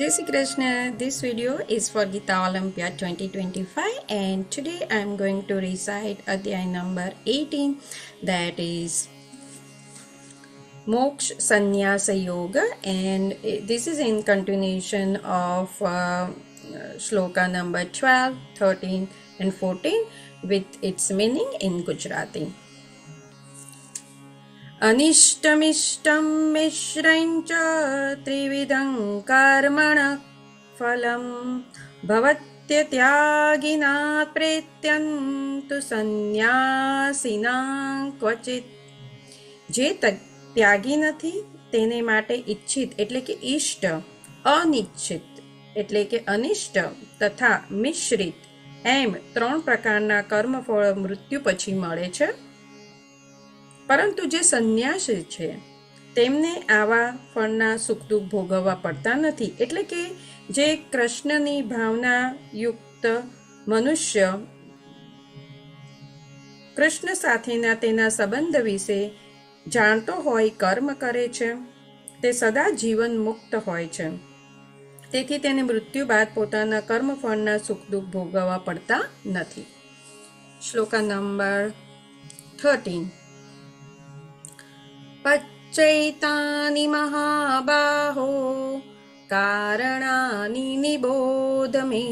Jai Shri Krishna. This video is for Gita Olympiad 2025 and today I am going to recite Adhyay number 18, that is Moksha Sannyasa Yoga, and this is in continuation of shloka number 12, 13 and 14 with its meaning in Gujarati. अनिष्टमिष्टं मिश्रं च त्रिविधं कर्मणः फलं भवत्यत्यागिनात् प्रेत्यं तु સંન્યાસીનાં ક્વચિત. જે ત્યાગી નથી તેને માટે ઈચ્છિત એટલે કે ઈષ્ટ, અનિચ્છિત એટલે કે અનિષ્ટ તથા મિશ્રિત એમ ત્રણ પ્રકારના કર્મફળ મૃત્યુ પછી મળે છે. પરંતુ જે સંન્યાસી છે તેમને આવા ફળના સુખ દુઃખ ભોગવવા પડતા નથી. એટલે કે જે કૃષ્ણની ભાવના યુક્ત મનુષ્ય કૃષ્ણ સાથેના તેના સંબંધ વિશે જાણતો હોય કર્મ કરે છે તે સદા જીવન મુક્ત હોય છે. તેથી તેને મૃત્યુ બાદ પોતાના કર્મફળના સુખ દુઃખ ભોગવવા પડતા નથી. શ્લોકા નંબર 13. પચ્ચૈતાનિ મહાબાહો કારણાનિ નિબોધ મે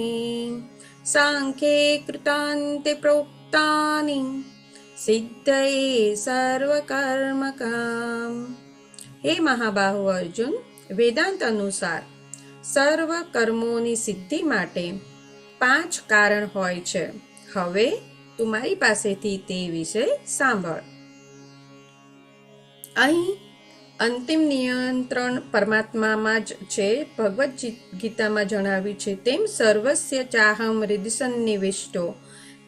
સાંખ્યે કૃતાંતે પ્રોક્તાનિ સિદ્ધયે સર્વકર્મકામ. હે મહાબાહુ અર્જુન, વેદાંત અનુસાર સર્વ કર્મોની સિદ્ધિ માટે 5 કારણ હોય છે. હવે તું મારી પાસેથી તે વિશે સાંભળ. અહીં અંતિમ નિયંત્રણ પરમાત્મામાં જ છે. ભગવદ્ ગીતામાં જણાવ્યું છે તેમ સર્વસ્ય ચાહમ હૃદિસન્નિવિષ્ટો.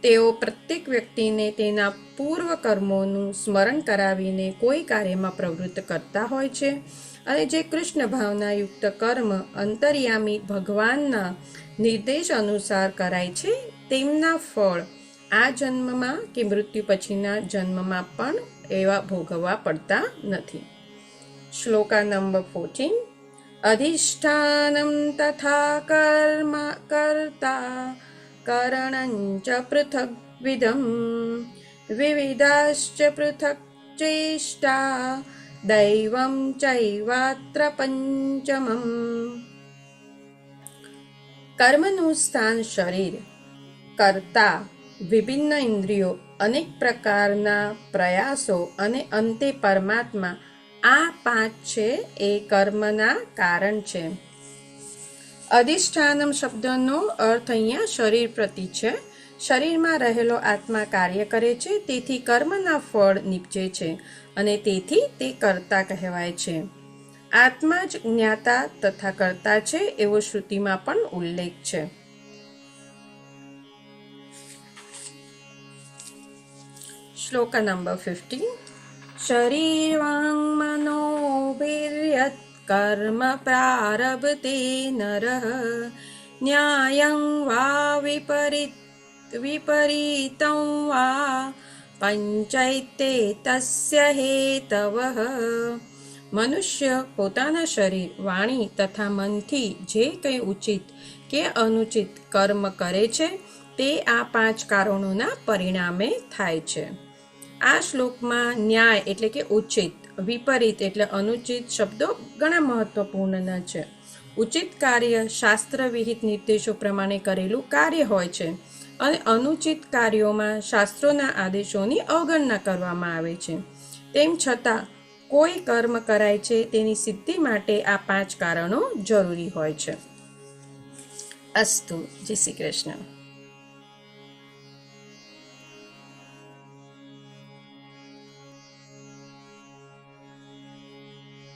તેઓ પ્રત્યેક વ્યક્તિને તેના પૂર્વ કર્મોનું સ્મરણ કરાવીને કોઈ કાર્યમાં પ્રવૃત્ત કરતા હોય છે. અને જે કૃષ્ણ ભાવના યુક્ત કર્મ અંતર્યામી ભગવાનના નિર્દેશ અનુસાર કરાય છે તેમના ફળ આ જન્મમાં કે મૃત્યુ પછીના જન્મમાં પણ એવા ભોગવવા પડતા નથી. શ્લોકા નંબર 14. અધિષ્ઠાનમ તથા કર્મ કર્તા કરણંચ પૃથક વિધમ વિવિધાશ્ચ પૃથક ચેષ્ટા દૈવમ ચૈવાત્ર પંચમમ. કર્મનું સ્થાન શરીર, કર્તા વિભિન્ન ઇન્દ્રિયો, અનેક પ્રકારના પ્રયાસો અને અંતે પરમાત્મા, આ 5 છે એ કર્મના કારણ છે. અધિષ્ઠાનમ શબ્દનો અર્થ અહીંયા શરીર પ્રતિ છે. શરીરમાં રહેલો આત્મા કાર્ય કરે છે, તેથી કર્મના ફળ નીપજે છે અને તેથી તે કર્તા કહેવાય છે. આત્મા જ જ્ઞાતા તથા કર્તા છે એવો શ્રુતિમાં પણ ઉલ્લેખ છે. શ્લોકા નંબર 15. શરીરવાંગ મનોભિર્યત કર્મ પ્રારબ્ધે નરઃ ન્યાયં વા વિપરીतं વા પંચૈતે તસ્ય હેતવઃ. મનુષ્ય પોતાના શરીર, વાણી તથા મનથી જે કંઈ ઉચિત કે અનુચિત કર્મ કરે છે તે આ 5 કારણોના પરિણામે થાય છે. આ શ્લોકમાં ન્યાય એટલે કે ઉચિત, વિપરીત એટલે અનુચિત શબ્દો ઘણા મહત્વપૂર્ણ છે. ઉચિત કાર્ય શાસ્ત્ર વિહિત નિર્દેશો પ્રમાણે કરેલું કાર્ય હોય છે અને અનુચિત કાર્યોમાં શાસ્ત્રોના આદેશોની અવગણના કરવામાં આવે છે. તેમ છતાં કોઈ કર્મ કરાય છે તેની સિદ્ધિ માટે આ 5 કારણો જરૂરી હોય છે. અસ્તુ. જય શ્રી કૃષ્ણ.